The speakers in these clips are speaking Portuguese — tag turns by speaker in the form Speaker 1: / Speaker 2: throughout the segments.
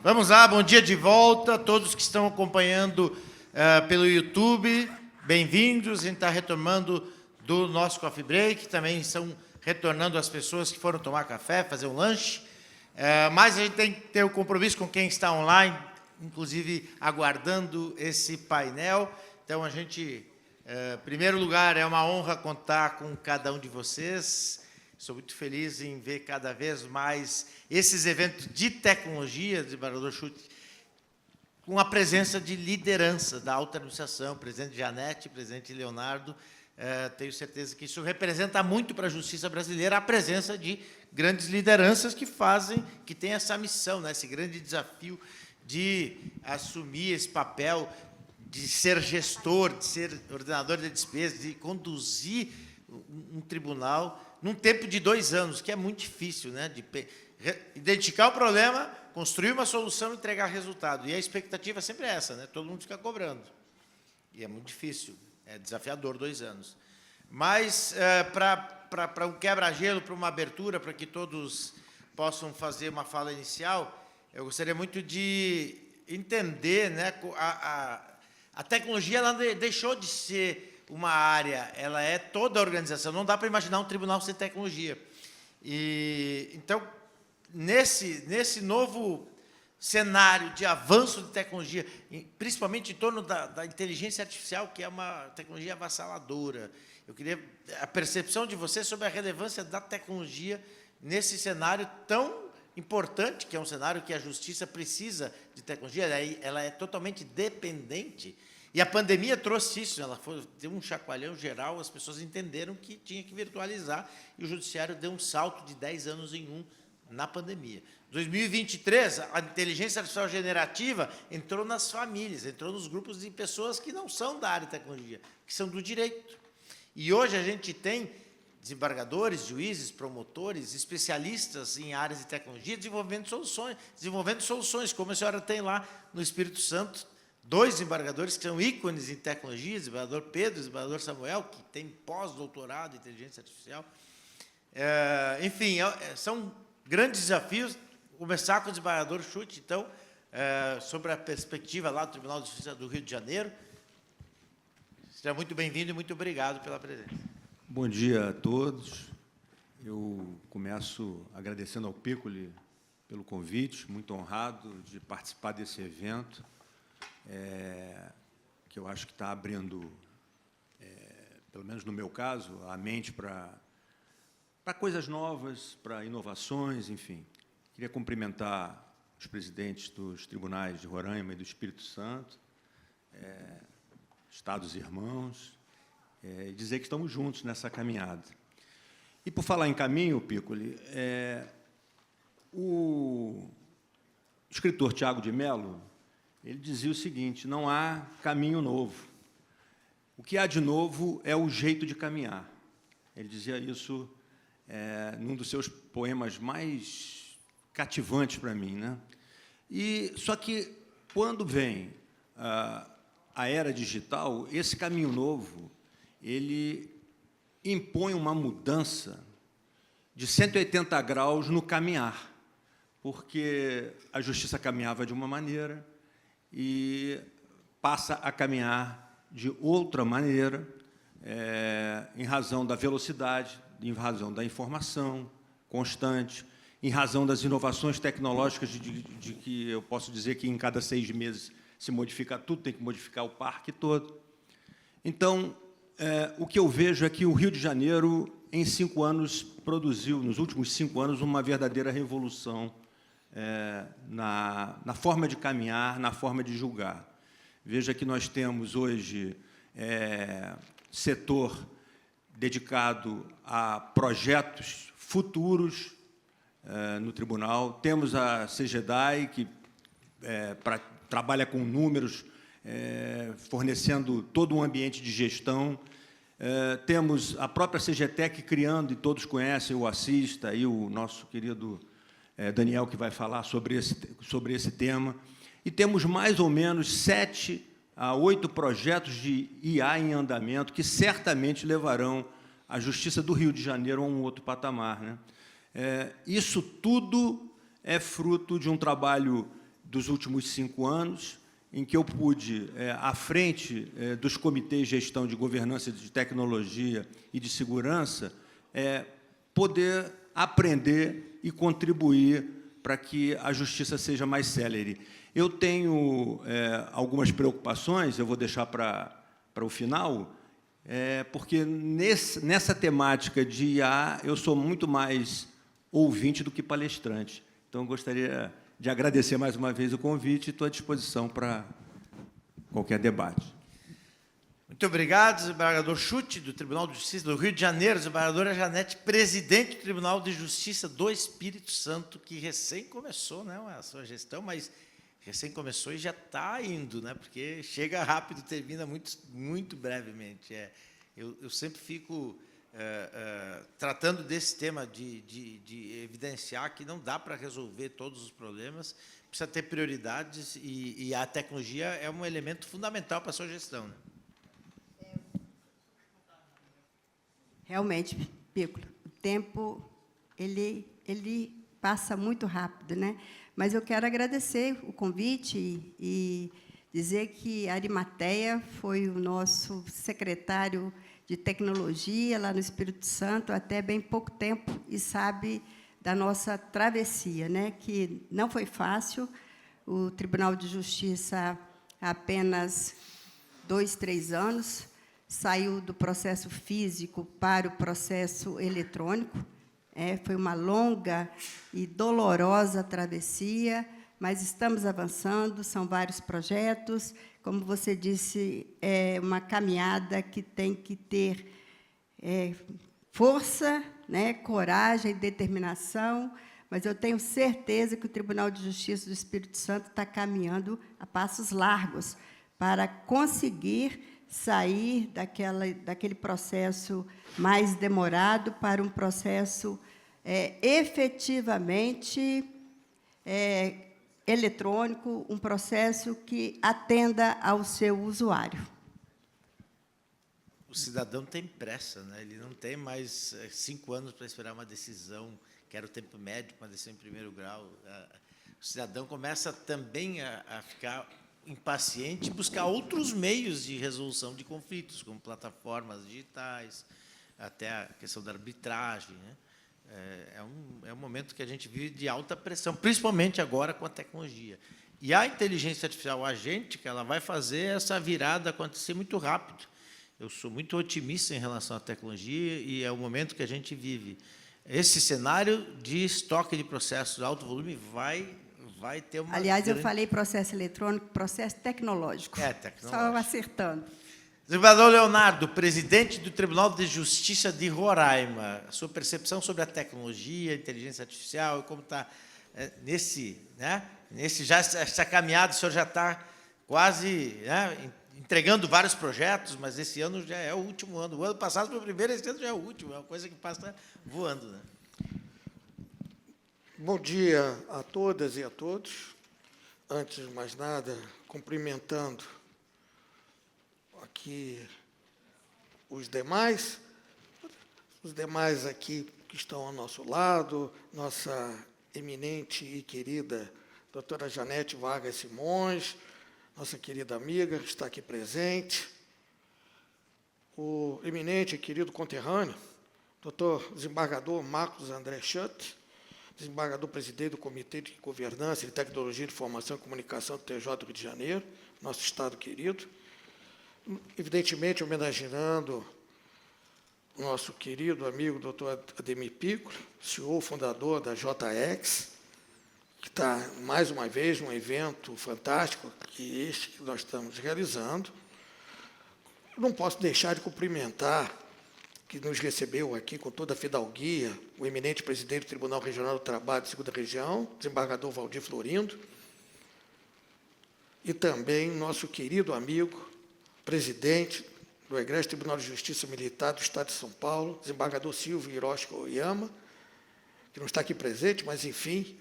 Speaker 1: Vamos lá, bom dia de volta a todos que estão acompanhando pelo YouTube. Bem-vindos, a gente está retomando do nosso coffee break, também estão retornando as pessoas que foram tomar café, fazer um lanche. Mas a gente tem que ter o compromisso com quem está online, inclusive aguardando esse painel. Então, a gente, em primeiro lugar, é uma honra contar com cada um de vocês. Sou muito feliz em ver cada vez mais esses eventos de tecnologia, desembargador Schutt, com a presença de liderança da alta administração, presidente Janete, presidente Leonardo. Tenho certeza que isso representa muito para a justiça brasileira, a presença de grandes lideranças que têm essa missão, né, esse grande desafio de assumir esse papel, de ser gestor, de ser ordenador de despesas, de conduzir um tribunal num tempo de 2 anos, que é muito difícil, né, de identificar o problema, construir uma solução e entregar resultado. E a expectativa sempre é essa, né? Todo mundo fica cobrando. E é muito difícil, é desafiador 2 anos. Mas, para um quebra-gelo, para uma abertura, para que todos possam fazer uma fala inicial, eu gostaria muito de entender, né, a tecnologia ela deixou de ser uma área, ela é toda a organização. Não dá para imaginar um tribunal sem tecnologia. Então, nesse novo cenário de avanço de tecnologia, principalmente em torno da inteligência artificial, que é uma tecnologia avassaladora, eu queria a percepção de você sobre a relevância da tecnologia nesse cenário tão importante, que é um cenário que a justiça precisa de tecnologia, ela é totalmente dependente. E a pandemia trouxe isso, deu um chacoalhão geral, as pessoas entenderam que tinha que virtualizar, e o judiciário deu um salto de 10 anos em 1 na pandemia. 2023, a inteligência artificial generativa entrou nas famílias, entrou nos grupos de pessoas que não são da área de tecnologia, que são do direito. E hoje a gente tem desembargadores, juízes, promotores, especialistas em áreas de tecnologia desenvolvendo soluções, como a senhora tem lá no Espírito Santo, 2 desembargadores que são ícones em tecnologia, o desembargador Pedro e o desembargador Samuel, que tem pós-doutorado em inteligência artificial. Enfim, são grandes desafios. Vou começar com o desembargador Schutt, então, sobre a perspectiva lá do Tribunal de Justiça do Rio de Janeiro. Seja muito bem-vindo e muito obrigado pela presença.
Speaker 2: Bom dia a todos. Eu começo agradecendo ao Piccoli pelo convite, muito honrado de participar desse evento, que eu acho que está abrindo, pelo menos no meu caso, a mente para coisas novas, para inovações, enfim. Queria cumprimentar os presidentes dos tribunais de Roraima e do Espírito Santo, estados irmãos, e dizer que estamos juntos nessa caminhada. E, por falar em caminho, Piccoli, o escritor Tiago de Mello, ele dizia o seguinte: não há caminho novo. O que há de novo é o jeito de caminhar. Ele dizia isso num dos seus poemas mais cativantes para mim, né? Só que, quando vem a era digital, esse caminho novo, ele impõe uma mudança de 180 graus no caminhar, porque a justiça caminhava de uma maneira e passa a caminhar de outra maneira, em razão da velocidade, em razão da informação constante, em razão das inovações tecnológicas, de que eu posso dizer que em cada 6 meses se modifica tudo, tem que modificar o parque todo. Então, o que eu vejo é que o Rio de Janeiro, em 5 anos, produziu, nos últimos 5 anos, uma verdadeira revolução na forma de caminhar, na forma de julgar. Veja que nós temos hoje setor dedicado a projetos futuros no tribunal. Temos a CGDAI, que trabalha com números, fornecendo todo um ambiente de gestão. Temos a própria CGTEC criando, e todos conhecem o Assis, está aí o nosso querido Daniel, que vai falar sobre esse tema. E temos mais ou menos 7 a 8 projetos de IA em andamento que certamente levarão a Justiça do Rio de Janeiro a um outro patamar, né? Isso tudo é fruto de um trabalho dos últimos 5 anos, em que eu pude, à frente dos comitês de gestão de governança de tecnologia e de segurança, poder aprender e contribuir para que a justiça seja mais célere. Eu tenho algumas preocupações, eu vou deixar para o final, porque nessa temática de IA eu sou muito mais ouvinte do que palestrante. Então, eu gostaria de agradecer mais uma vez o convite e estou à disposição para qualquer debate.
Speaker 1: Muito obrigado, desembargador Schutte, do Tribunal de Justiça do Rio de Janeiro, desembargadora Janete, presidente do Tribunal de Justiça do Espírito Santo, que recém começou, né, a sua gestão, mas recém começou e já está indo, né, porque chega rápido, termina muito brevemente. Eu sempre fico tratando desse tema de evidenciar que não dá para resolver todos os problemas, precisa ter prioridades e a tecnologia é um elemento fundamental para a sua gestão, né?
Speaker 3: Realmente, Piccolo, o tempo ele passa muito rápido, né? Mas eu quero agradecer o convite e dizer que a Arimateia foi o nosso secretário de tecnologia lá no Espírito Santo até bem pouco tempo e sabe da nossa travessia, né? Que não foi fácil. O Tribunal de Justiça, há apenas 2, 3 anos, saiu do processo físico para o processo eletrônico. Foi uma longa e dolorosa travessia, mas estamos avançando, são vários projetos. Como você disse, é uma caminhada que tem que ter força, né, coragem, determinação, mas eu tenho certeza que o Tribunal de Justiça do Espírito Santo está caminhando a passos largos para conseguir sair daquele processo mais demorado para um processo efetivamente eletrônico, um processo que atenda ao seu usuário.
Speaker 1: O cidadão tem pressa, né? Ele não tem mais 5 anos para esperar uma decisão, que era o tempo médio para uma decisão em primeiro grau. O cidadão começa também a ficar impaciente e buscar outros meios de resolução de conflitos, como plataformas digitais, até a questão da arbitragem, né? É um momento que a gente vive de alta pressão, principalmente agora com a tecnologia. E a inteligência artificial agêntica, ela vai fazer essa virada acontecer muito rápido. Eu sou muito otimista em relação à tecnologia e é o momento que a gente vive. Esse cenário de estoque de processos de alto volume vai ter uma...
Speaker 3: Aliás, eu falei processo eletrônico, processo tecnológico.
Speaker 1: Tecnológico.
Speaker 3: Só acertando.
Speaker 1: Desembargador Leonardo, presidente do Tribunal de Justiça de Roraima, a sua percepção sobre a tecnologia, a inteligência artificial, e como está essa caminhada, o senhor já está quase, né, entregando vários projetos, mas esse ano já é o último ano. O ano passado foi o primeiro, esse ano já é o último, é uma coisa que passa voando, né?
Speaker 4: Bom dia a todas e a todos. Antes de mais nada, cumprimentando aqui os demais aqui que estão ao nosso lado, nossa eminente e querida doutora Janete Vargas Simões, nossa querida amiga, que está aqui presente, o eminente e querido conterrâneo, doutor desembargador Marcos André Schutte, desembargador presidente do Comitê de Governança de Tecnologia de Informação e Comunicação do TJ do Rio de Janeiro, nosso estado querido, evidentemente homenageando o nosso querido amigo doutor Ademir Piccolo, CEO fundador da JX, que está, mais uma vez, num evento fantástico, que este que nós estamos realizando. Eu não posso deixar de cumprimentar, que nos recebeu aqui com toda a fidalguia, o eminente presidente do Tribunal Regional do Trabalho da 2ª Região, desembargador Valdir Florindo, e também nosso querido amigo, presidente do Egrégio Tribunal de Justiça Militar do Estado de São Paulo, desembargador Silvio Hiroshi Oyama, que não está aqui presente, mas, enfim,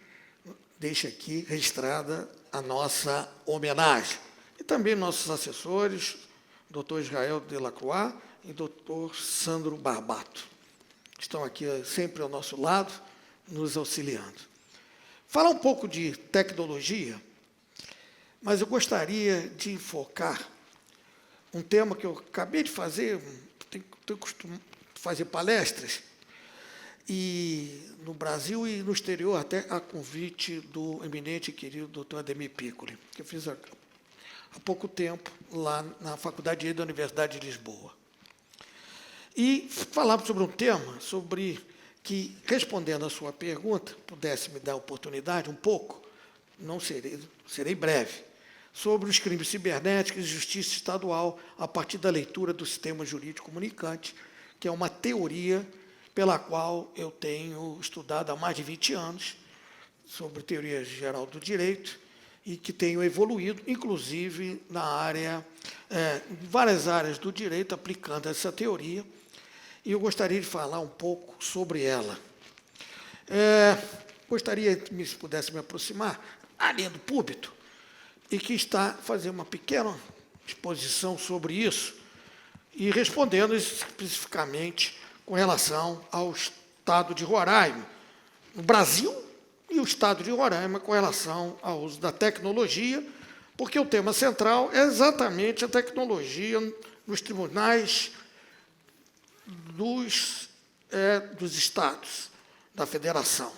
Speaker 4: deixa aqui registrada a nossa homenagem. E também nossos assessores, doutor Israel Delacroix e doutor Sandro Barbato. Estão aqui sempre ao nosso lado, nos auxiliando. Falar um pouco de tecnologia, mas eu gostaria de enfocar um tema que eu acabei de fazer, tenho costume de fazer palestras, e no Brasil e no exterior, até a convite do eminente e querido doutor Ademir Piccoli, que eu fiz há pouco tempo lá na Faculdade de Direito da Universidade de Lisboa. E falava sobre um tema, sobre que, respondendo à sua pergunta, pudesse me dar a oportunidade um pouco, não serei breve, sobre os crimes cibernéticos e justiça estadual a partir da leitura do sistema jurídico comunicante, que é uma teoria pela qual eu tenho estudado há mais de 20 anos, sobre teoria geral do direito, e que tenho evoluído, inclusive, na área, em várias áreas do direito, aplicando essa teoria, e eu gostaria de falar um pouco sobre ela. Gostaria, se pudesse me aproximar, a linha do púlpito, e que está fazendo uma pequena exposição sobre isso, e respondendo especificamente com relação ao Estado de Roraima, no Brasil, e o Estado de Roraima com relação ao uso da tecnologia, porque o tema central é exatamente a tecnologia nos tribunais dos estados, da federação.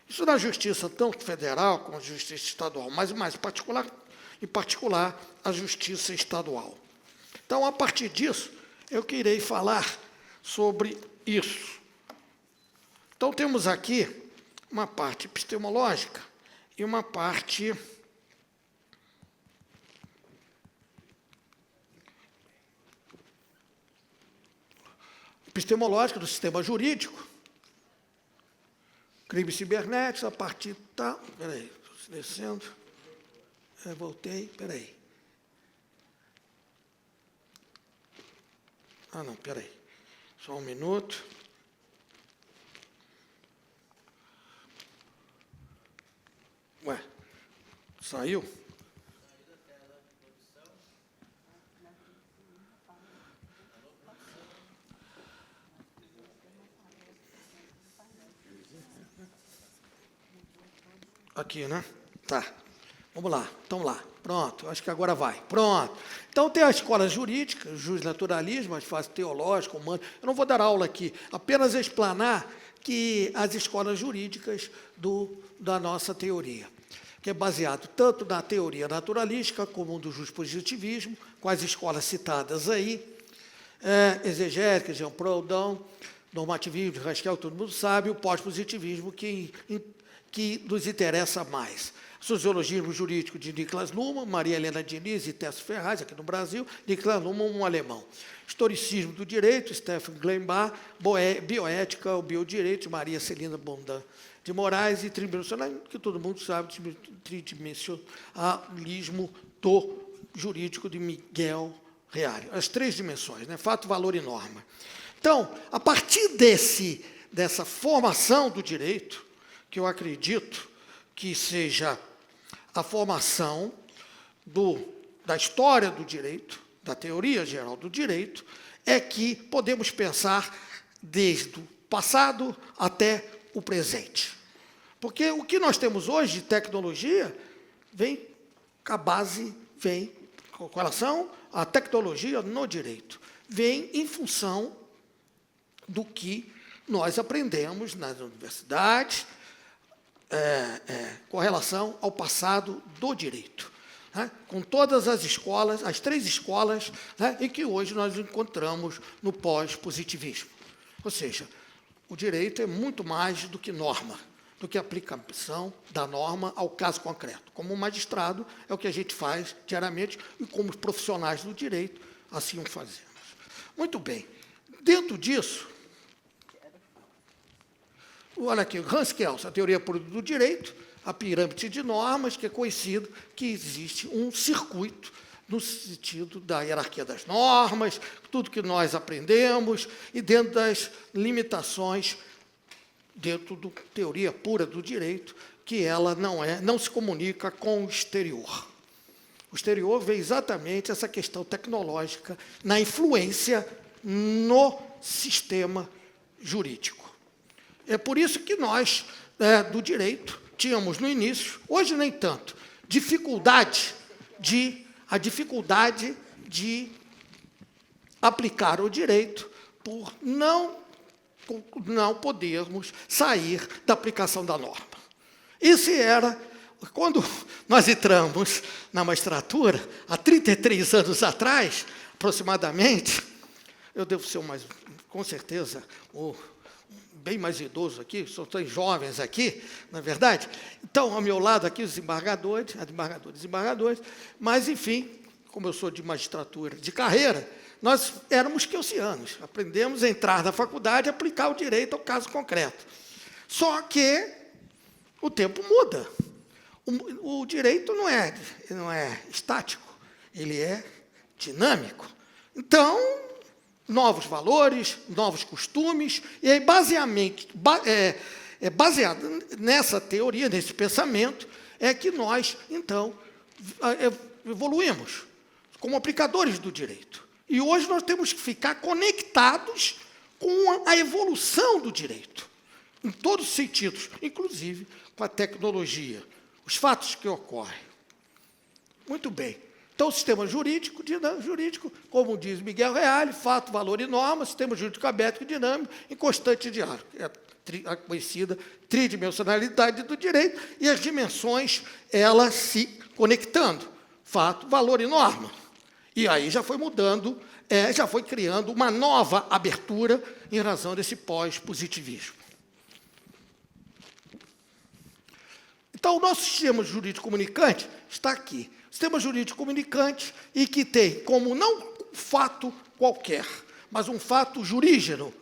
Speaker 4: Isso na justiça, tanto federal como a justiça estadual, mas mais em particular, a justiça estadual. Então, a partir disso, eu queirei falar sobre isso. Então, temos aqui uma parte epistemológica e uma parte epistemológica do sistema jurídico, crimes cibernéticos, a partir... Tá, peraí, estou descendo. Voltei, peraí. Não, peraí. Só um minuto. Ué, saiu? Aqui, né? Tá. Vamos lá, então lá. Pronto, acho que agora vai. Pronto. Então, tem a escola jurídica, justnaturalismo, as fases teológicas, humanas. Eu não vou dar aula aqui, apenas explanar que as escolas jurídicas da nossa teoria, que é baseado tanto na teoria naturalística como do justpositivismo, com as escolas citadas aí, exegética, Jean Proudhon, normativismo de Haskell, todo mundo sabe, o pós-positivismo que nos interessa mais. Sociologismo jurídico de Niklas Luhmann, Maria Helena Diniz e Tess Ferraz, aqui no Brasil, Niklas Luhmann, um alemão. Historicismo do direito, Stefan Gleimbach, bioética, o biodireito, Maria Celina Bondan de Moraes, e tridimensionalismo, que todo mundo sabe, tridimensionalismo do jurídico de Miguel Reale. As três dimensões, né? Fato, valor e norma. Então, a partir dessa formação do direito, que eu acredito que seja a formação da história do direito, da teoria geral do direito, é que podemos pensar desde o passado até o presente. Porque o que nós temos hoje de tecnologia vem com relação à tecnologia no direito, vem em função do que nós aprendemos nas universidades, com relação ao passado do direito, né? Com todas as escolas, as três escolas, né, em que hoje nós encontramos no pós-positivismo. Ou seja, o direito é muito mais do que norma, do que aplicação da norma ao caso concreto. Como magistrado, é o que a gente faz diariamente, e como profissionais do direito, assim o fazemos. Muito bem. Dentro disso, olha aqui, Hans Kelsen, a teoria pura do direito, a pirâmide de normas, que é conhecido que existe um circuito no sentido da hierarquia das normas, tudo que nós aprendemos, e dentro das limitações, dentro da teoria pura do direito, que ela não se comunica com o exterior. posterior veio exatamente essa questão tecnológica na influência no sistema jurídico. É por isso que nós, do direito, tínhamos no início, hoje nem tanto, a dificuldade de aplicar o direito por não podermos sair da aplicação da norma. Isso era, quando nós entramos na magistratura, há 33 anos atrás, aproximadamente, eu devo ser com certeza, bem mais idoso aqui, só tem jovens aqui, na verdade. Então, ao meu lado aqui, os desembargadores, mas, enfim, como eu sou de magistratura de carreira, nós éramos quilcianos, aprendemos a entrar na faculdade e aplicar o direito ao caso concreto. Só que o tempo muda. O direito não é estático, ele é dinâmico. Então, novos valores, novos costumes, e aí, baseado nessa teoria, nesse pensamento, é que nós, então, evoluímos como aplicadores do direito. E hoje nós temos que ficar conectados com a evolução do direito, em todos os sentidos, inclusive com a tecnologia, os fatos que ocorrem. Muito bem. Então, o sistema jurídico, como diz Miguel Reale, fato, valor e norma, sistema jurídico aberto e dinâmico, em constante diálogo. É a conhecida tridimensionalidade do direito e as dimensões, elas se conectando. Fato, valor e norma. E aí já foi mudando, já foi criando uma nova abertura em razão desse pós-positivismo. Então, o nosso sistema jurídico comunicante está aqui. Sistema jurídico comunicante e que tem como não um fato qualquer, mas um fato jurígeno,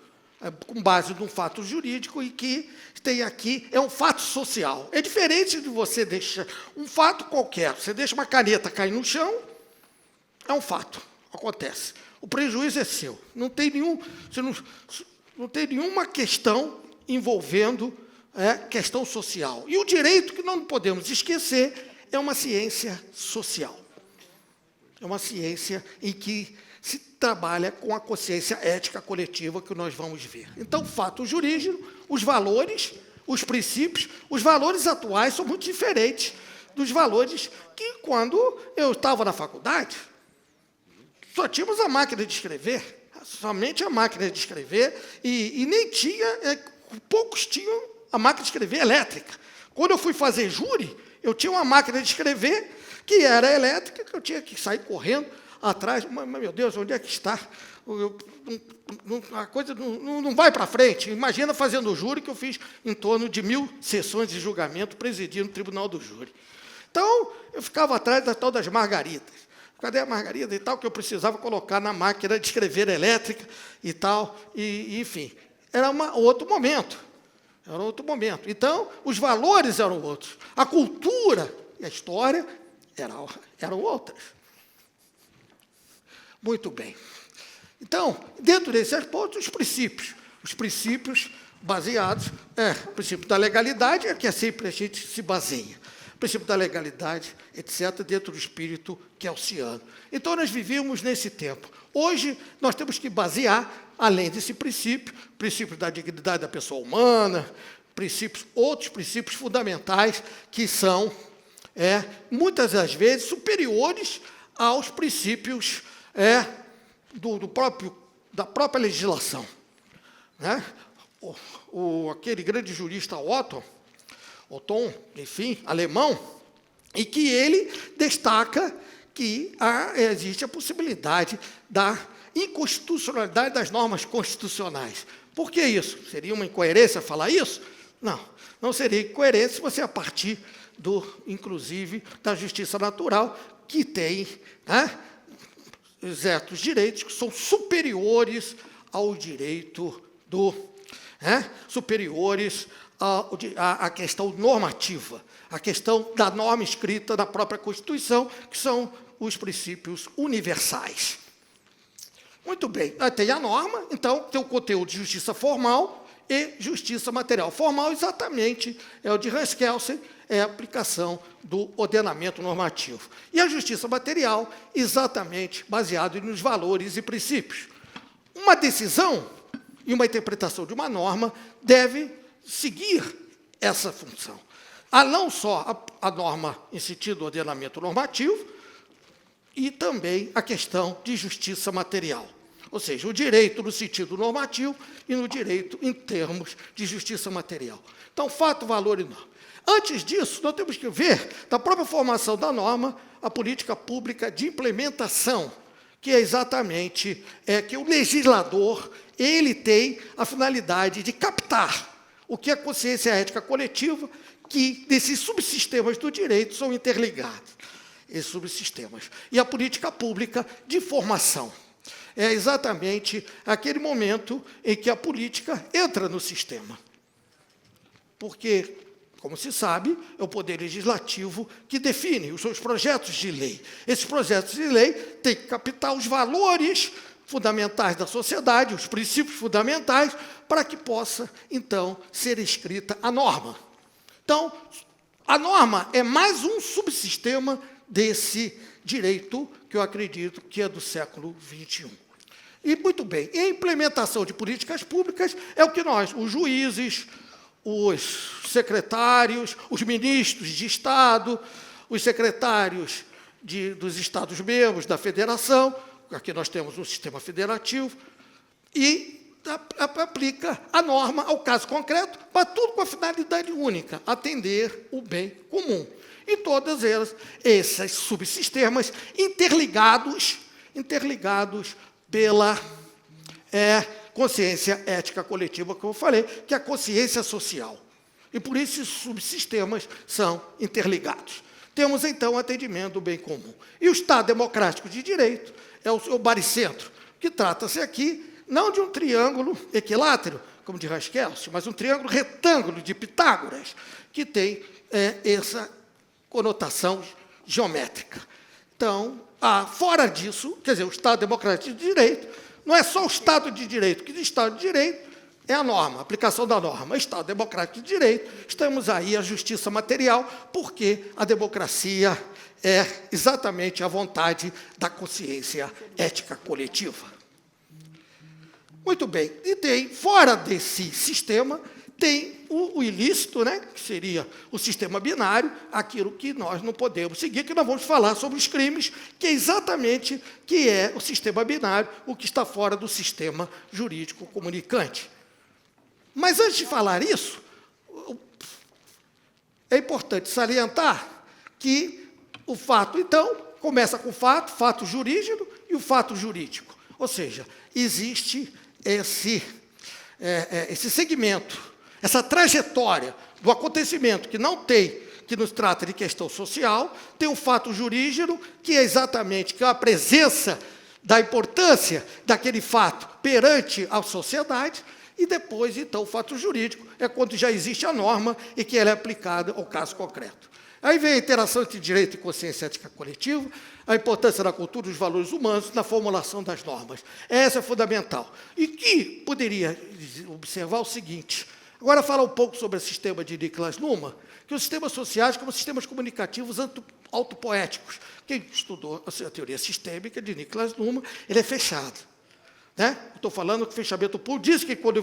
Speaker 4: com base num fato jurídico e que tem aqui, é um fato social. É diferente de você deixar um fato qualquer, você deixa uma caneta cair no chão, é um fato, acontece. O prejuízo é seu. Não tem nenhuma questão envolvendo questão social. E o direito, que não podemos esquecer, é uma ciência social. É uma ciência em que se trabalha com a consciência ética coletiva que nós vamos ver. Então, fato jurídico, os valores, os princípios, os valores atuais são muito diferentes dos valores que, quando eu estava na faculdade, só tínhamos a máquina de escrever, somente a máquina de escrever, e nem tinha, poucos tinham a máquina de escrever elétrica. Quando eu fui fazer júri, eu tinha uma máquina de escrever que era elétrica, que eu tinha que sair correndo atrás. Mas, meu Deus, onde é que está? A coisa não vai para frente. Imagina fazendo o júri, que eu fiz em torno de 1000 sessões de julgamento, presidindo o Tribunal do Júri. Então, eu ficava atrás da tal das margaridas. Cadê a margarida e tal, que eu precisava colocar na máquina de escrever elétrica e tal, e enfim. Era outro momento. Era outro momento. Então, os valores eram outros. A cultura e a história eram outras. Muito bem. Então, dentro desses pontos, os princípios baseados, o princípio da legalidade é que sempre a gente se baseia. O princípio da legalidade, etc., dentro do espírito kelsciano. Então, nós vivíamos nesse tempo. Hoje, nós temos que basear, além desse princípio da dignidade da pessoa humana, outros princípios fundamentais que são, muitas das vezes, superiores aos princípios da própria legislação. Né? Aquele grande jurista Otton, enfim, alemão, e que ele destaca que existe a possibilidade da inconstitucionalidade das normas constitucionais. Por que isso? Seria uma incoerência falar isso? Não seria incoerência se você, a partir inclusive, da justiça natural, que tem certos direitos que são superiores ao direito superiores à questão normativa, a questão da norma escrita da própria Constituição, que são os princípios universais. Muito bem, tem a norma, então tem o conteúdo de justiça formal e justiça material. Formal, exatamente, é o de Hans Kelsen, é a aplicação do ordenamento normativo. E a justiça material, exatamente baseado nos valores e princípios. Uma decisão e uma interpretação de uma norma deve seguir essa função. Há não só a norma em sentido ordenamento normativo, e também a questão de justiça material. Ou seja, o direito no sentido normativo e no direito em termos de justiça material. Então, fato, valor e norma. Antes disso, nós temos que ver, da própria formação da norma, a política pública de implementação, que é exatamente que o legislador ele tem a finalidade de captar o que é a consciência ética coletiva, que desses subsistemas do direito são interligados, esses subsistemas. E a política pública de formação. É exatamente aquele momento em que a política entra no sistema. Porque, como se sabe, é o Poder Legislativo que define os seus projetos de lei. Esses projetos de lei têm que captar os valores fundamentais da sociedade, os princípios fundamentais, para que possa, então, ser escrita a norma. Então, a norma é mais um subsistema desse direito que eu acredito que é do século XXI. E, muito bem, a implementação de políticas públicas é o que nós, os juízes, os secretários, os ministros de Estado, os secretários dos Estados-membros da Federação, aqui nós temos um sistema federativo, e aplica a norma ao caso concreto, mas tudo com a finalidade única, atender o bem comum. E todas elas, esses subsistemas interligados pela consciência ética coletiva, como eu falei, que é a consciência social. E por isso esses subsistemas são interligados. Temos, então, o atendimento do bem comum. E o Estado Democrático de Direito é o baricentro, que trata-se aqui não de um triângulo equilátero, como de Raskelsky, mas um triângulo retângulo de Pitágoras, que tem essa conotação geométrica. Então, fora disso, quer dizer, o Estado Democrático de Direito não é só o Estado de Direito, que o Estado de Direito é a norma, a aplicação da norma. Estado Democrático de Direito, estamos aí a justiça material, porque a democracia é exatamente a vontade da consciência ética coletiva. Muito bem, e tem, fora desse sistema, tem o ilícito, né, que seria o sistema binário, aquilo que nós não podemos seguir, que nós vamos falar sobre os crimes, que é exatamente que é o sistema binário, o que está fora do sistema jurídico comunicante. Mas, antes de falar isso, é importante salientar que o fato, então, começa com o fato jurídico e o fato jurídico. Ou seja, existe esse segmento, essa trajetória do acontecimento que não tem, que nos trata de questão social, tem o fato jurídico, que é exatamente a presença da importância daquele fato perante a sociedade, e depois, então, o fato jurídico é quando já existe a norma e que ela é aplicada ao caso concreto. Aí vem a interação entre direito e consciência ética coletiva, a importância da cultura e dos valores humanos na formulação das normas. Essa é fundamental. E que poderia observar o seguinte, agora falar um pouco sobre o sistema de Niklas Luhmann, que os sistemas sociais como sistemas comunicativos autopoéticos. Quem estudou a teoria sistêmica de Niklas Luhmann, ele é fechado. Né? Estou falando que o fechamento público diz que quando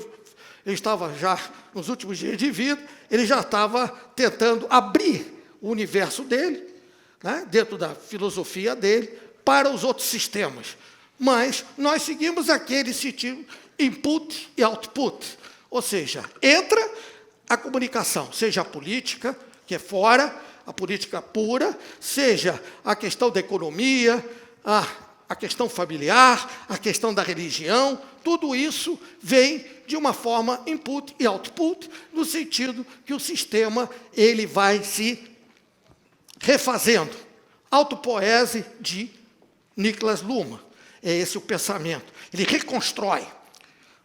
Speaker 4: ele estava já nos últimos dias de vida, ele já estava tentando abrir o universo dele, né, dentro da filosofia dele, para os outros sistemas. Mas nós seguimos aquele sentido input e output, ou seja, entra a comunicação, seja a política, que é fora, a política pura, seja a questão da economia, a questão familiar, a questão da religião, tudo isso vem de uma forma input e output, no sentido que o sistema ele vai se refazendo. Autopoese de Niklas Luhmann. É esse o pensamento. Ele reconstrói.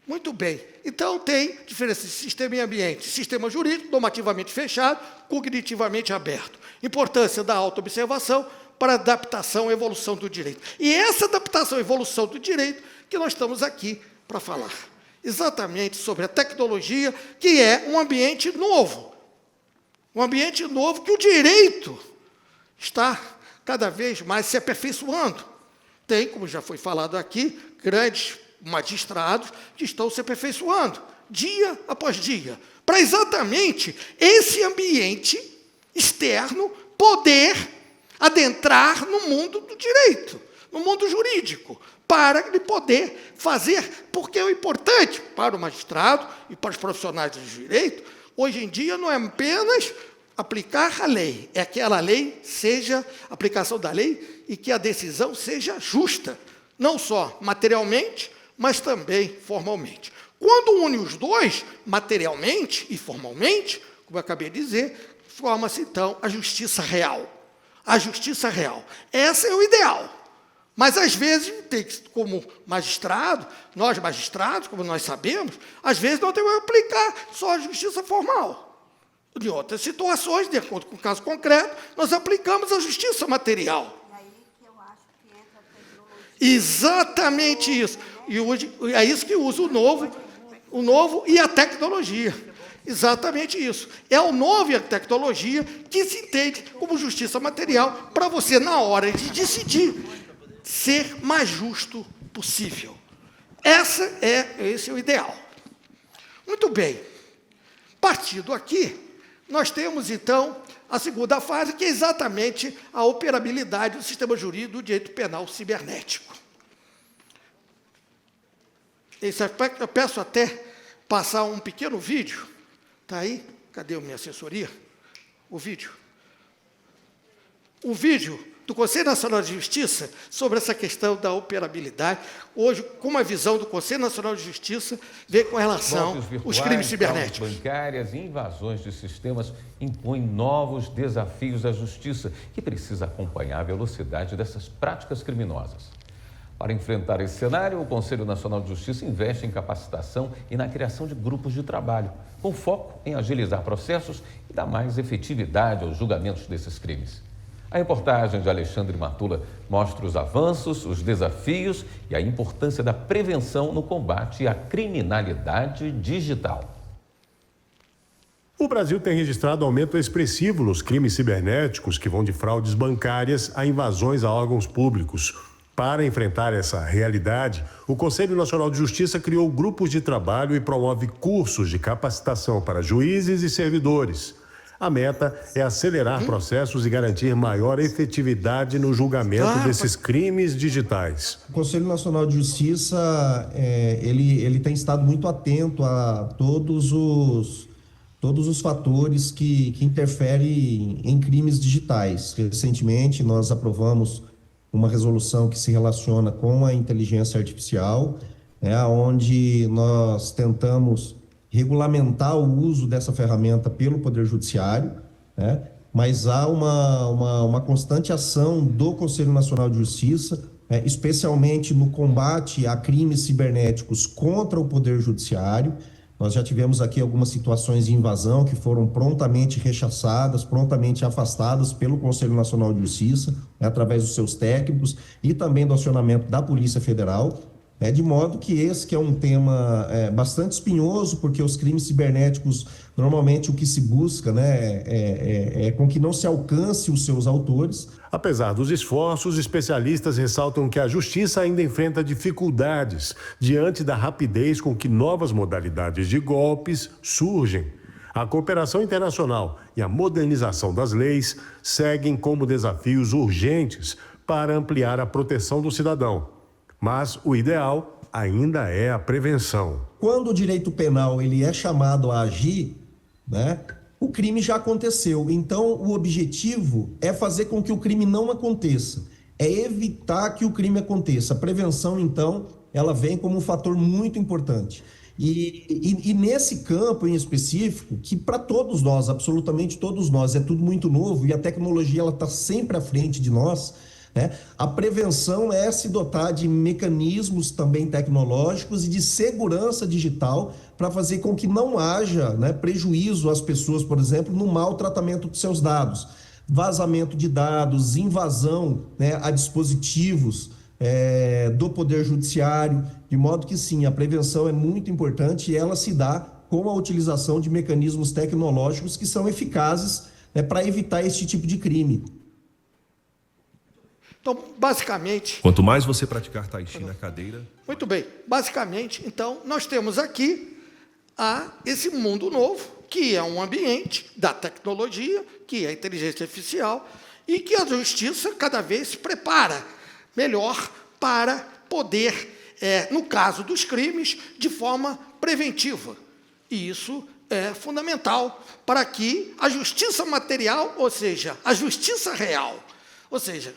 Speaker 4: Muito bem. Então, tem diferença de sistema e ambiente. Sistema jurídico, normativamente fechado, cognitivamente aberto. Importância da autoobservação para a adaptação e evolução do direito. E essa adaptação e evolução do direito que nós estamos aqui para falar. Exatamente sobre a tecnologia, que é um ambiente novo. Um ambiente novo que o direito está cada vez mais se aperfeiçoando. Tem, como já foi falado aqui, grandes magistrados que estão se aperfeiçoando, dia após dia, para exatamente esse ambiente externo poder adentrar no mundo do direito, no mundo jurídico, para ele poder fazer, porque o importante para o magistrado e para os profissionais do direito, hoje em dia não é apenas aplicar a lei, é que aquela lei seja, a aplicação da lei, e que a decisão seja justa, não só materialmente, mas também formalmente. Quando une os dois, materialmente e formalmente, como eu acabei de dizer, forma-se, então, a justiça real. A justiça real. Esse é o ideal. Mas, às vezes, tem que, como magistrado, nós magistrados, como nós sabemos, às vezes não temos que aplicar só a justiça formal. Em outras situações, de acordo com o caso concreto, nós aplicamos a justiça material.
Speaker 3: E aí que eu acho que entra a tecnologia.
Speaker 4: Exatamente isso. E hoje, é isso que usa o novo e a tecnologia. Exatamente isso. É o novo e a tecnologia que se entende como justiça material para você, na hora de decidir, ser mais justo possível. Esse é o ideal. Muito bem. Partindo aqui, nós temos, então, a segunda fase, que é exatamente a operabilidade do sistema jurídico do direito penal cibernético. Esse aspecto, eu peço até passar um pequeno vídeo. Está aí? Cadê a minha assessoria? O vídeo. O vídeo do Conselho Nacional de Justiça sobre essa questão da operabilidade. Hoje, como a visão do Conselho Nacional de Justiça vê com relação aos crimes cibernéticos.
Speaker 5: Fraudes bancárias e invasões de sistemas impõem novos desafios à justiça, que precisa acompanhar a velocidade dessas práticas criminosas. Para enfrentar esse cenário, o Conselho Nacional de Justiça investe em capacitação e na criação de grupos de trabalho, com foco em agilizar processos e dar mais efetividade aos julgamentos desses crimes. A reportagem de Alexandre Matula mostra os avanços, os desafios e a importância da prevenção no combate à criminalidade digital.
Speaker 6: O Brasil tem registrado aumento expressivo nos crimes cibernéticos, que vão de fraudes bancárias a invasões a órgãos públicos. Para enfrentar essa realidade, o Conselho Nacional de Justiça criou grupos de trabalho e promove cursos de capacitação para juízes e servidores. A meta é acelerar processos e garantir maior efetividade no julgamento desses crimes digitais.
Speaker 7: O Conselho Nacional de Justiça, ele tem estado muito atento a todos os fatores que interferem em crimes digitais. Recentemente, nós aprovamos uma resolução que se relaciona com a inteligência artificial, onde nós tentamos regulamentar o uso dessa ferramenta pelo Poder Judiciário, mas há uma constante ação do Conselho Nacional de Justiça, especialmente no combate a crimes cibernéticos contra o Poder Judiciário. Nós já tivemos aqui algumas situações de invasão que foram prontamente rechaçadas, prontamente afastadas pelo Conselho Nacional de Justiça, através dos seus técnicos e também do acionamento da Polícia Federal. De modo que esse que é um tema bastante espinhoso, porque os crimes cibernéticos, normalmente o que se busca é com que não se alcance os seus autores.
Speaker 6: Apesar dos esforços, especialistas ressaltam que a justiça ainda enfrenta dificuldades diante da rapidez com que novas modalidades de golpes surgem. A cooperação internacional e a modernização das leis seguem como desafios urgentes para ampliar a proteção do cidadão. Mas o ideal ainda é a prevenção.
Speaker 7: Quando o direito penal ele é chamado a agir, o crime já aconteceu. Então, o objetivo é fazer com que o crime não aconteça. É evitar que o crime aconteça. A prevenção, então, ela vem como um fator muito importante. E nesse campo em específico, que para todos nós, absolutamente todos nós, é tudo muito novo e a tecnologia está sempre à frente de nós, a prevenção é se dotar de mecanismos também tecnológicos e de segurança digital para fazer com que não haja prejuízo às pessoas, por exemplo, no mau tratamento dos seus dados. Vazamento de dados, invasão a dispositivos do Poder Judiciário, de modo que sim, a prevenção é muito importante e ela se dá com a utilização de mecanismos tecnológicos que são eficazes, né, para evitar esse tipo de crime.
Speaker 4: Então, basicamente...
Speaker 8: Quanto mais você praticar tai chi na cadeira...
Speaker 4: Muito bem. Basicamente, então, nós temos aqui esse mundo novo, que é um ambiente da tecnologia, que é a inteligência artificial, e que a justiça cada vez se prepara melhor para poder, no caso dos crimes, de forma preventiva. E isso é fundamental para que a justiça material, ou seja, a justiça real, ou seja,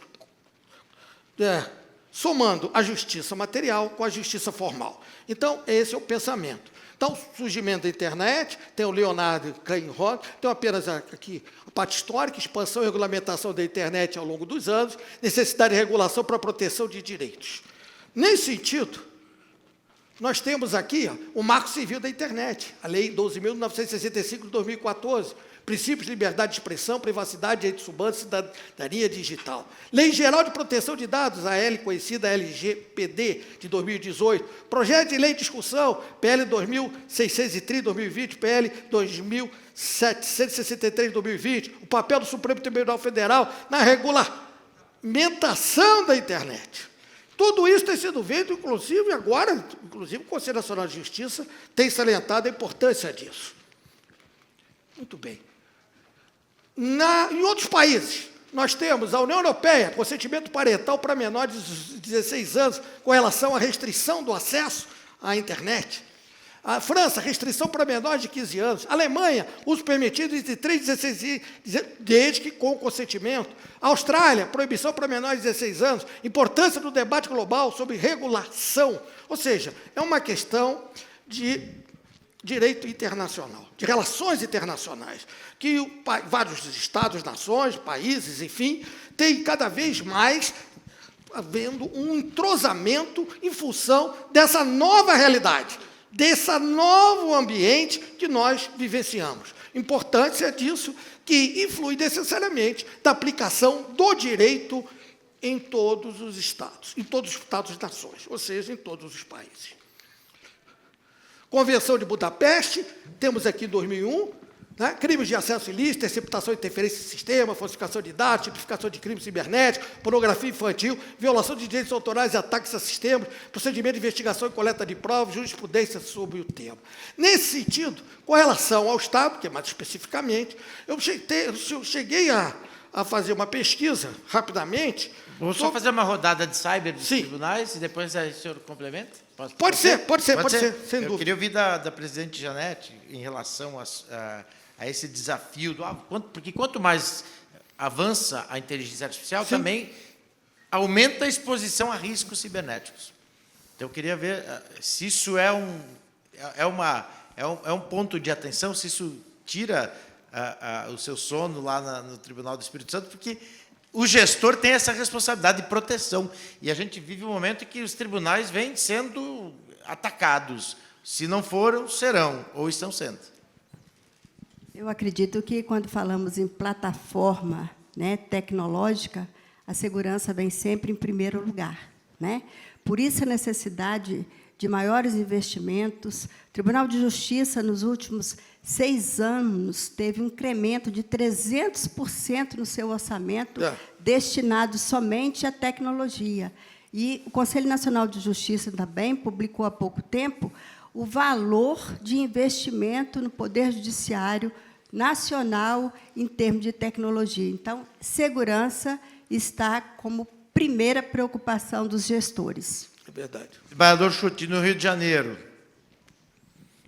Speaker 4: somando a justiça material com a justiça formal. Então, esse é o pensamento. Então, o surgimento da internet, tem o Leonardo Kleinrock, tem apenas aqui a parte histórica, expansão e regulamentação da internet ao longo dos anos, necessidade de regulação para a proteção de direitos. Nesse sentido, nós temos aqui o Marco Civil da Internet, a Lei 12.965 de 2014, princípios de liberdade de expressão, privacidade, direitos humanos e cidadania digital. Lei Geral de Proteção de Dados, a conhecida LGPD, de 2018. Projeto de lei de discussão, PL 2603, 2020, PL 2763, 2020. O papel do Supremo Tribunal Federal na regulamentação da internet. Tudo isso tem sido feito, inclusive, agora, o Conselho Nacional de Justiça tem salientado a importância disso. Muito bem. Em outros países, nós temos a União Europeia, consentimento parental para menores de 16 anos, com relação à restrição do acesso à internet. A França, restrição para menores de 15 anos. A Alemanha, uso permitido entre 3 e 16 anos, desde que com consentimento. A Austrália, proibição para menores de 16 anos. Importância do debate global sobre regulação. Ou seja, é uma questão de direito internacional, de relações internacionais, que vários estados, nações, países, enfim, têm cada vez mais havendo um entrosamento em função dessa nova realidade, desse novo ambiente que nós vivenciamos. Importância disso, que influi necessariamente da aplicação do direito em todos os estados nações, ou seja, em todos os países. Convenção de Budapeste, temos aqui em 2001, né, crimes de acesso ilícito, interceptação e interferência em sistema, falsificação de dados, tipificação de crimes cibernéticos, pornografia infantil, violação de direitos autorais e ataques a sistemas, procedimento de investigação e coleta de provas, jurisprudência sobre o tema. Nesse sentido, com relação ao Estado, que é mais especificamente, eu cheguei a fazer uma pesquisa, rapidamente.
Speaker 1: Vou só fazer uma rodada de cyber dos
Speaker 4: Sim.
Speaker 1: tribunais e depois o senhor complementa?
Speaker 4: Pode ser, sem
Speaker 1: Eu
Speaker 4: dúvida.
Speaker 1: queria ouvir da presidente Janete em relação a esse desafio, porque quanto mais avança a inteligência artificial,
Speaker 4: Sim.
Speaker 1: também aumenta a exposição a riscos cibernéticos. Então, eu queria ver se isso é um ponto de atenção, se isso tira o seu sono lá no Tribunal do Espírito Santo, porque o gestor tem essa responsabilidade de proteção. E a gente vive um momento em que os tribunais vêm sendo atacados. Se não foram, serão, ou estão sendo.
Speaker 3: Eu acredito que, quando falamos em plataforma, né, tecnológica, a segurança vem sempre em primeiro lugar, né? Por isso, a necessidade de maiores investimentos. O Tribunal de Justiça, nos últimos 6 anos, teve um incremento de 300% no seu orçamento, destinado somente à tecnologia. E o Conselho Nacional de Justiça também publicou há pouco tempo o valor de investimento no Poder Judiciário nacional em termos de tecnologia. Então, segurança está como primeira preocupação dos gestores.
Speaker 4: É verdade.
Speaker 1: Desembargador Chuti, no Rio de Janeiro.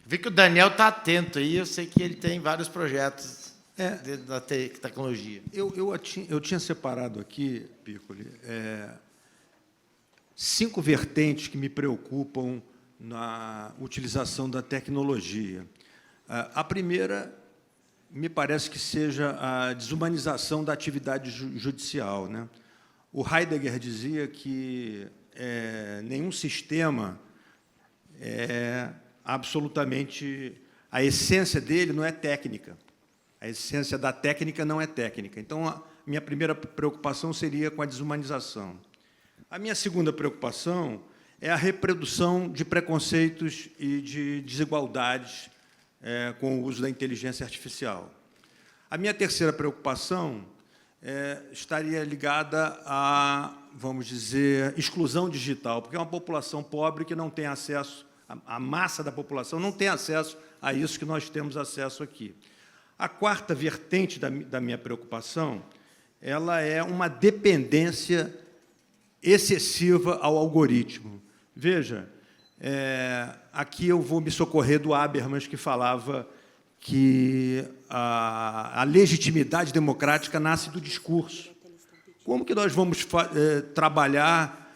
Speaker 1: Vi que o Daniel está atento aí, eu sei que ele tem vários projetos da tecnologia.
Speaker 2: Eu tinha separado aqui, Piccoli, 5 vertentes que me preocupam na utilização da tecnologia. A primeira, me parece que seja a desumanização da atividade judicial, né? O Heidegger dizia que nenhum sistema absolutamente... A essência dele não é técnica. A essência da técnica não é técnica. Então, a minha primeira preocupação seria com a desumanização. A minha segunda preocupação é a reprodução de preconceitos e de desigualdades com o uso da inteligência artificial. A minha terceira preocupação estaria ligada à, vamos dizer, exclusão digital, porque é uma população pobre que não tem acesso, a massa da população não tem acesso a isso que nós temos acesso aqui. A quarta vertente da minha preocupação, ela é uma dependência excessiva ao algoritmo. Veja, aqui eu vou me socorrer do Habermas, que falava que a legitimidade democrática nasce do discurso. Como que nós vamos trabalhar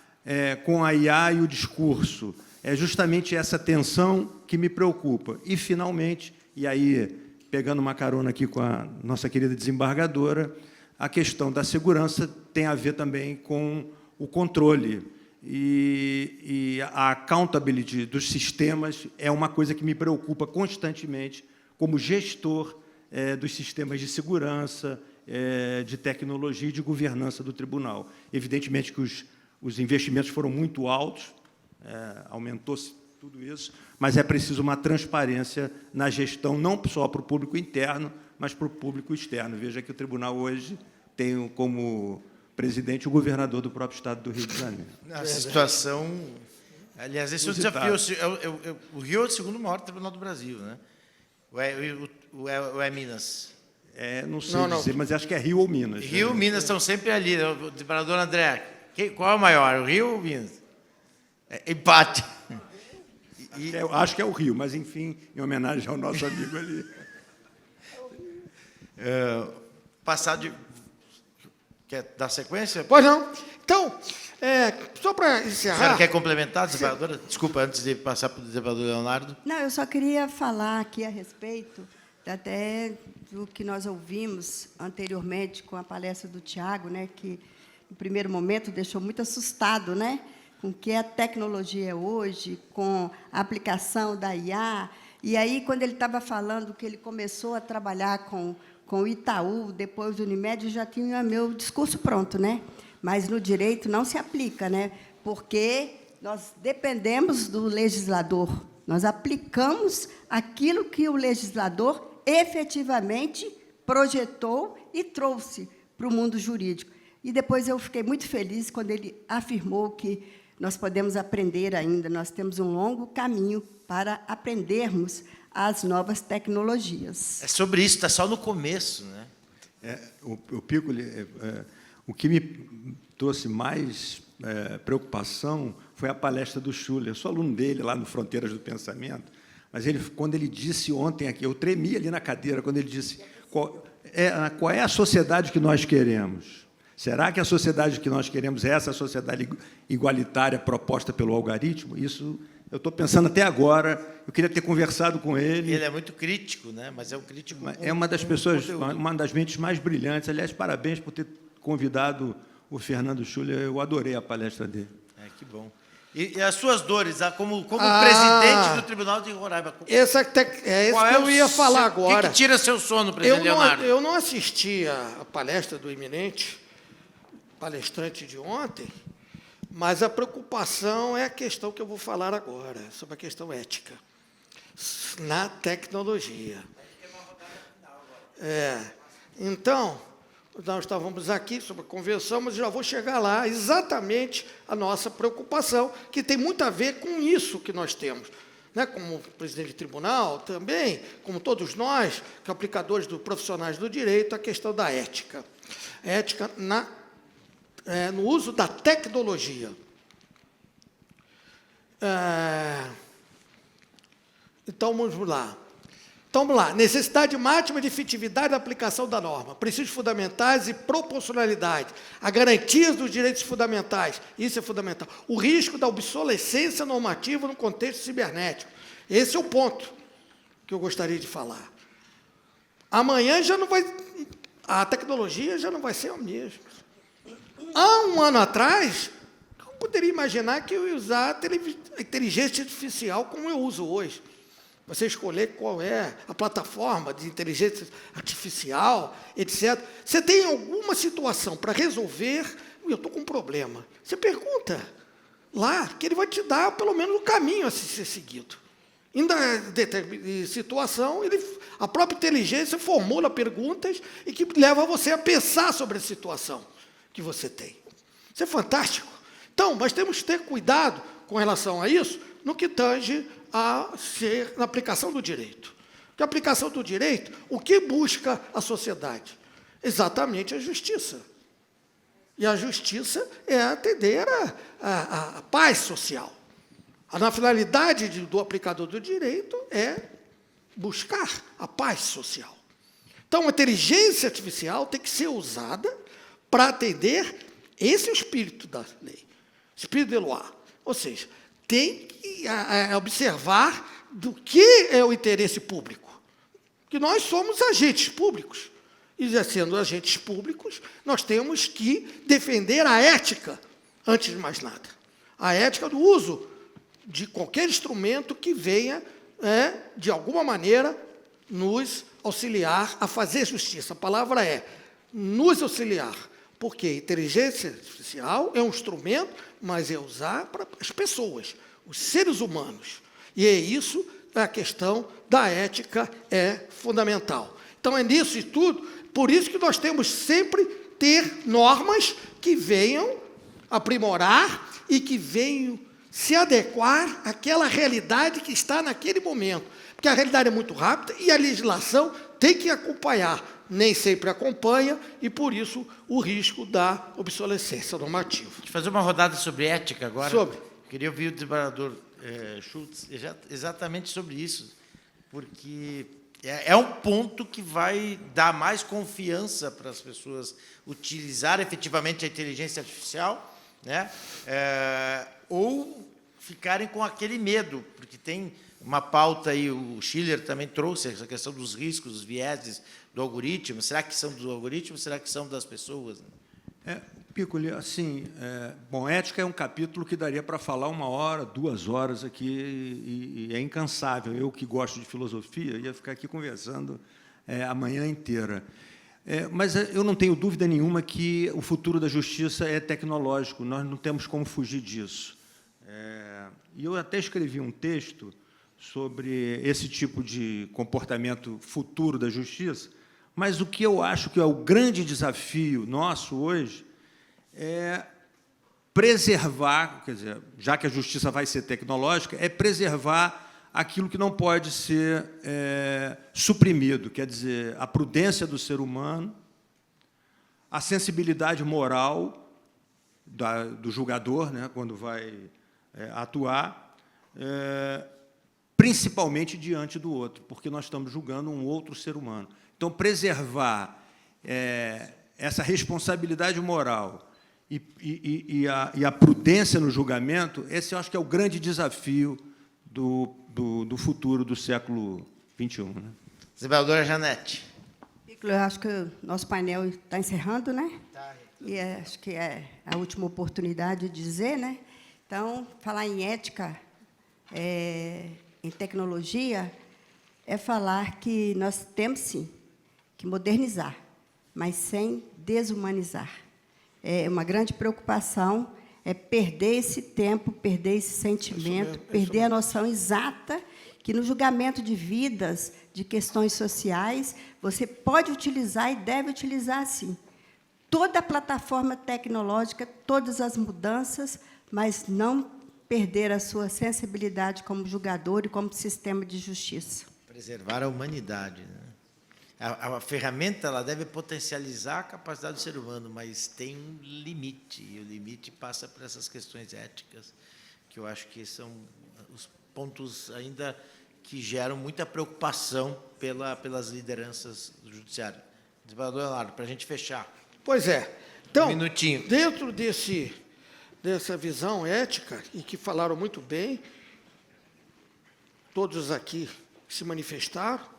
Speaker 2: com a IA e o discurso? É justamente essa tensão que me preocupa. E, finalmente, e aí, pegando uma carona aqui com a nossa querida desembargadora, a questão da segurança tem a ver também com o controle. E a accountability dos sistemas é uma coisa que me preocupa constantemente como gestor dos sistemas de segurança, de tecnologia e de governança do tribunal. Evidentemente que os investimentos foram muito altos, aumentou-se tudo isso, mas é preciso uma transparência na gestão, não só para o público interno, mas para o público externo. Veja que o tribunal hoje tem como presidente o governador do próprio estado do Rio de Janeiro.
Speaker 1: A situação... Aliás, esse é o desafio. O Rio é o segundo maior tribunal do Brasil, né? Ou é Minas?
Speaker 2: Não sei dizer, mas acho que é Rio ou Minas.
Speaker 1: Rio e Minas estão sempre ali. O desembargador André, qual é o maior, o Rio ou Minas? Empate.
Speaker 2: Eu acho que é o Rio, mas, enfim, em homenagem ao nosso amigo ali.
Speaker 1: Passar de... Quer dar sequência?
Speaker 4: Pois não. Então, só para
Speaker 1: A senhora
Speaker 4: encerrar...
Speaker 1: quer complementar, desembargadora? Desculpa, antes de passar para o desembargador Leonardo.
Speaker 3: Não, eu só queria falar aqui a respeito até do que nós ouvimos anteriormente com a palestra do Tiago, né, que, no primeiro momento, deixou muito assustado, né, com o que a tecnologia é hoje, com a aplicação da IA. E aí, quando ele estava falando que ele começou a trabalhar com o Itaú, depois do Unimed, já tinha meu discurso pronto, né? Mas no direito não se aplica, né? Porque nós dependemos do legislador. Nós aplicamos aquilo que o legislador efetivamente projetou e trouxe para o mundo jurídico. E depois eu fiquei muito feliz quando ele afirmou que nós podemos aprender ainda, nós temos um longo caminho para aprendermos as novas tecnologias.
Speaker 1: É sobre isso, está só no começo, né?
Speaker 2: O Piccoli, o que me trouxe mais preocupação foi a palestra do Schuller. Eu sou aluno dele lá no Fronteiras do Pensamento, mas quando ele disse ontem aqui, eu tremi ali na cadeira, quando ele disse qual é a sociedade que nós queremos. Será que a sociedade que nós queremos é essa sociedade igualitária proposta pelo algoritmo? Isso eu estou pensando até agora. Eu queria ter conversado com ele.
Speaker 1: Ele é muito crítico, né? Mas é um crítico...
Speaker 2: É uma das pessoas, uma das mentes mais brilhantes. Aliás, parabéns por ter convidado o Fernando Schuller. Eu adorei a palestra dele.
Speaker 1: Que bom. E as suas dores, como presidente do Tribunal de Roraima?
Speaker 4: Isso que eu ia falar agora.
Speaker 1: O que tira seu sono, presidente Leonardo?
Speaker 4: Eu não assisti a palestra do eminente palestrante de ontem, mas a preocupação é a questão que eu vou falar agora, sobre a questão ética na tecnologia. Então, nós estávamos aqui sobre a convenção, mas já vou chegar lá, exatamente a nossa preocupação, que tem muito a ver com isso que nós temos. Né, como presidente de tribunal, também, como todos nós, que aplicadores profissionais do direito, a questão da ética. Ética no uso da tecnologia. Então, vamos lá. Necessidade máxima de efetividade da aplicação da norma, princípios fundamentais e proporcionalidade, a garantia dos direitos fundamentais, isso é fundamental. O risco da obsolescência normativa no contexto cibernético. Esse é o ponto que eu gostaria de falar. Amanhã a tecnologia já não vai ser a mesma. Há um ano atrás, eu poderia imaginar que eu ia usar a inteligência artificial como eu uso hoje. Você escolher qual é a plataforma de inteligência artificial, etc. Você tem alguma situação para resolver, eu estou com um problema. Você pergunta lá, que ele vai te dar, pelo menos, o caminho a ser seguido. Em situação, a própria inteligência formula perguntas e que leva você a pensar sobre a situação que você tem. Isso é fantástico. Então, nós temos que ter cuidado com relação a isso no que tange a ser na aplicação do direito. Porque a aplicação do direito, o que busca a sociedade? Exatamente a justiça. E a justiça é atender a paz social. A finalidade do aplicador do direito é buscar a paz social. Então, a inteligência artificial tem que ser usada para atender esse espírito da lei, espírito de Eloá. Ou seja, tem que observar do que é o interesse público. Que nós somos agentes públicos. E, sendo agentes públicos, nós temos que defender a ética, antes de mais nada. A ética do uso de qualquer instrumento que venha, de alguma maneira, nos auxiliar a fazer justiça. A palavra é nos auxiliar, porque inteligência artificial é um instrumento, mas é usar para as pessoas, os seres humanos. E é isso, a questão da ética é fundamental. Então, é nisso e tudo, por isso que nós temos sempre ter normas que venham aprimorar e que venham se adequar àquela realidade que está naquele momento. Porque a realidade é muito rápida e a legislação tem que acompanhar. Nem sempre acompanha e, por isso, o risco da obsolescência normativa.
Speaker 1: Deixa eu fazer uma rodada sobre ética agora.
Speaker 4: Sobre.
Speaker 1: Queria ouvir o desembargador Schultz exatamente sobre isso, porque é um ponto que vai dar mais confiança para as pessoas utilizarem efetivamente a inteligência artificial, né? Ou ficarem com aquele medo, porque tem uma pauta aí, o Schiller também trouxe essa questão dos riscos, dos vieses do algoritmo. Será que são do algoritmo? Será que são das pessoas?
Speaker 2: Piccoli, assim, bom, ética é um capítulo que daria para falar 1 hora, 2 horas aqui, e é incansável. Eu, que gosto de filosofia, ia ficar aqui conversando a manhã inteira. Mas eu não tenho dúvida nenhuma que o futuro da justiça é tecnológico, nós não temos como fugir disso. E eu até escrevi um texto sobre esse tipo de comportamento futuro da justiça, mas o que eu acho que é o grande desafio nosso hoje é preservar, quer dizer, já que a justiça vai ser tecnológica, é preservar aquilo que não pode ser suprimido, quer dizer, a prudência do ser humano, a sensibilidade moral do julgador, né, quando vai atuar, principalmente diante do outro, porque nós estamos julgando um outro ser humano. Então, preservar essa responsabilidade moral e a prudência no julgamento, esse eu acho que é o grande desafio do futuro do século XXI. Né?
Speaker 1: Desembargadora Janete.
Speaker 3: Eu acho que o nosso painel está encerrando, né? E acho que é a última oportunidade de dizer, né? Então, falar em ética, em tecnologia, é falar que nós temos, sim, que modernizar, mas sem desumanizar. É uma grande preocupação perder esse tempo, perder esse sentimento, perder a noção exata que, no julgamento de vidas, de questões sociais, você pode utilizar e deve utilizar, sim, toda a plataforma tecnológica, todas as mudanças, mas não perder a sua sensibilidade como julgador e como sistema de justiça.
Speaker 1: Preservar a humanidade, né? A ferramenta ela deve potencializar a capacidade do ser humano, mas tem um limite, e o limite passa por essas questões éticas, que eu acho que são os pontos ainda que geram muita preocupação pelas lideranças do judiciário. Desembargador Leonardo, para a gente fechar.
Speaker 4: Pois é. Então,
Speaker 1: minutinho.
Speaker 4: Dentro dessa visão ética, e que falaram muito bem, todos aqui que se manifestaram,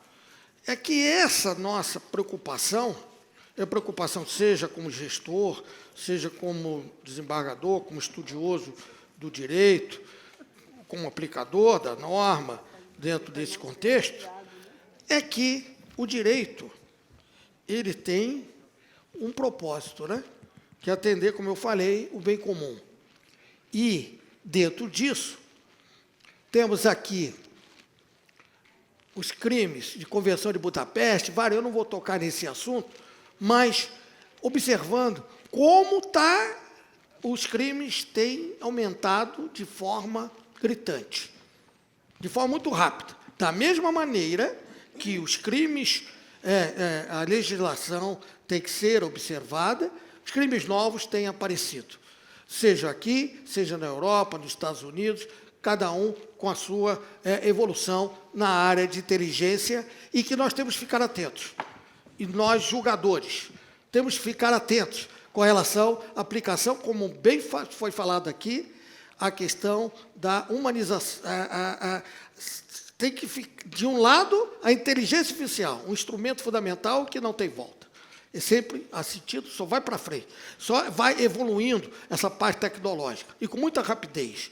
Speaker 4: é que essa nossa preocupação, seja como gestor, seja como desembargador, como estudioso do direito, como aplicador da norma, dentro desse contexto, é que o direito ele tem um propósito, né? Que é atender, como eu falei, o bem comum. E, dentro disso, temos aqui os crimes de Convenção de Budapeste, eu não vou tocar nesse assunto, mas observando como os crimes têm aumentado de forma gritante, de forma muito rápida. Da mesma maneira que os crimes, a legislação tem que ser observada, os crimes novos têm aparecido, seja aqui, seja na Europa, nos Estados Unidos, cada um com a sua evolução na área de inteligência, e que nós temos que ficar atentos. E nós, julgadores, temos que ficar atentos com relação à aplicação, como bem foi falado aqui, a questão da humanização. Tem que ficar, de um lado, a inteligência artificial, um instrumento fundamental que não tem volta. É sempre assistido, só vai para frente, só vai evoluindo essa parte tecnológica, e com muita rapidez.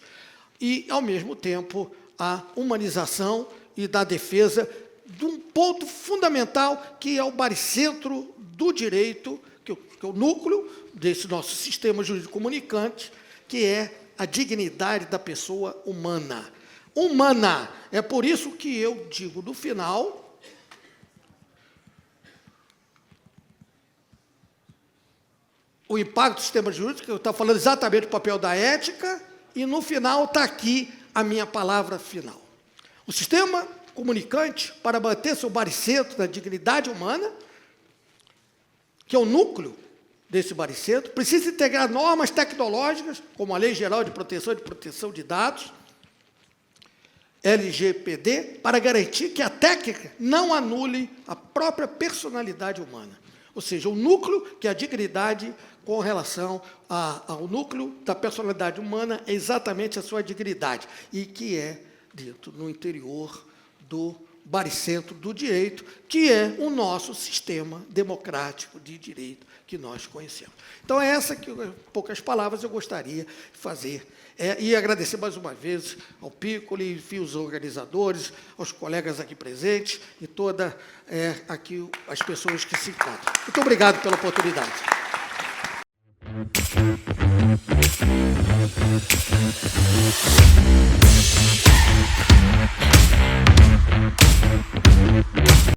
Speaker 4: E, ao mesmo tempo, a humanização e da defesa de um ponto fundamental, que é o baricentro do direito, que é o núcleo desse nosso sistema jurídico comunicante, que é a dignidade da pessoa humana. Humana. É por isso que eu digo, no final, o impacto do sistema jurídico, eu estou falando exatamente do papel da ética, e no final está aqui a minha palavra final. O sistema comunicante, para manter seu baricentro da dignidade humana, que é o núcleo desse baricentro, precisa integrar normas tecnológicas, como a Lei Geral de Proteção de Dados, LGPD, para garantir que a técnica não anule a própria personalidade humana. Ou seja, o núcleo, que é a dignidade, com relação ao núcleo da personalidade humana, é exatamente a sua dignidade, e que é no interior do baricentro do direito, que é o nosso sistema democrático de direito que nós conhecemos. Então, é essa que, em poucas palavras, eu gostaria de fazer. E agradecer mais uma vez ao Piccoli, enfim, os organizadores, aos colegas aqui presentes e todas aqui as pessoas que se encontram. Muito obrigado pela oportunidade.